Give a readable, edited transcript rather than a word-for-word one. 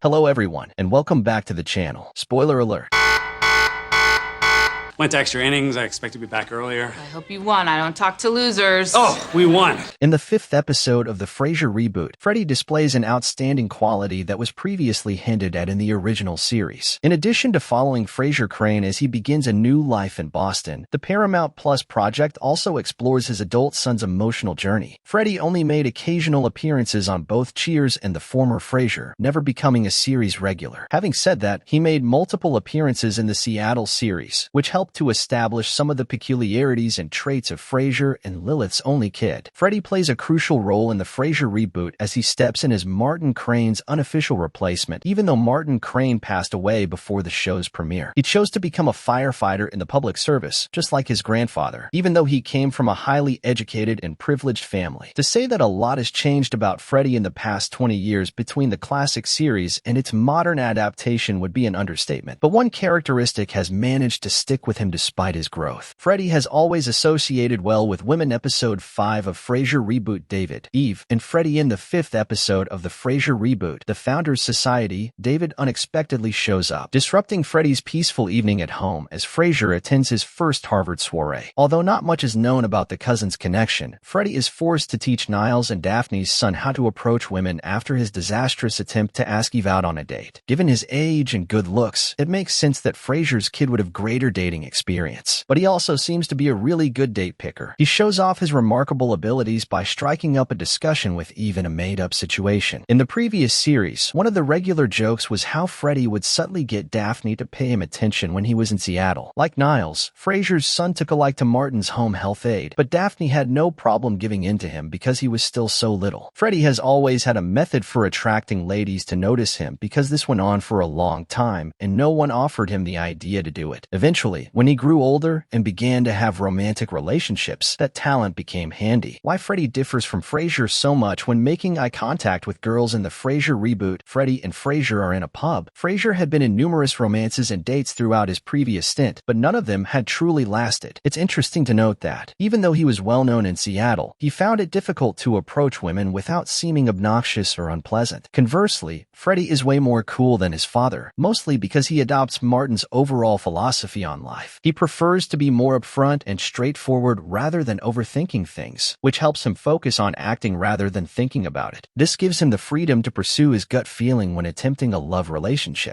Hello everyone, and welcome back to the channel. Spoiler alert. Went to extra innings. I expect to be back earlier. I hope you won. I don't talk to losers. Oh, we won. In the 5th episode of the Frasier reboot, Freddy displays an outstanding quality that was previously hinted at in the original series. In addition to following Frasier Crane as he begins a new life in Boston, the Paramount Plus project also explores his adult son's emotional journey. Freddy only made occasional appearances on both Cheers and the former Frasier, never becoming a series regular. Having said that, he made multiple appearances in the Seattle series, which helped to establish some of the peculiarities and traits of Frasier and Lilith's only kid. Freddy plays a crucial role in the Frasier reboot as he steps in as Martin Crane's unofficial replacement, even though Martin Crane passed away before the show's premiere. He chose to become a firefighter in the public service, just like his grandfather, even though he came from a highly educated and privileged family. To say that a lot has changed about Freddy in the past 20 years between the classic series and its modern adaptation would be an understatement. But one characteristic has managed to stick with him despite his growth. Freddy has always associated well with women. Episode 5 of Frasier reboot, David, Eve, and Freddy. In the 5th episode of the Frasier reboot, The Founders Society, David unexpectedly shows up, disrupting Freddy's peaceful evening at home as Frasier attends his first Harvard soiree. Although not much is known about the cousins' connection, Freddy is forced to teach Niles and Daphne's son how to approach women after his disastrous attempt to ask Eve out on a date. Given his age and good looks, it makes sense that Frasier's kid would have greater dating experience. But he also seems to be a really good date picker. He shows off his remarkable abilities by striking up a discussion with Eve in a made-up situation. In the previous series, one of the regular jokes was how Freddy would subtly get Daphne to pay him attention when he was in Seattle. Like Niles, Frasier's son took a like to Martin's home health aide, but Daphne had no problem giving in to him because he was still so little. Freddy has always had a method for attracting ladies to notice him because this went on for a long time, and no one offered him the idea to do it. Eventually, when he grew older and began to have romantic relationships, that talent became handy. Why Freddy differs from Frasier so much when making eye contact with girls in the Frasier reboot, Freddy and Frasier are in a pub. Frasier had been in numerous romances and dates throughout his previous stint, but none of them had truly lasted. It's interesting to note that, even though he was well known in Seattle, he found it difficult to approach women without seeming obnoxious or unpleasant. Conversely, Freddy is way more cool than his father, mostly because he adopts Martin's overall philosophy on life. He prefers to be more upfront and straightforward rather than overthinking things, which helps him focus on acting rather than thinking about it. This gives him the freedom to pursue his gut feeling when attempting a love relationship.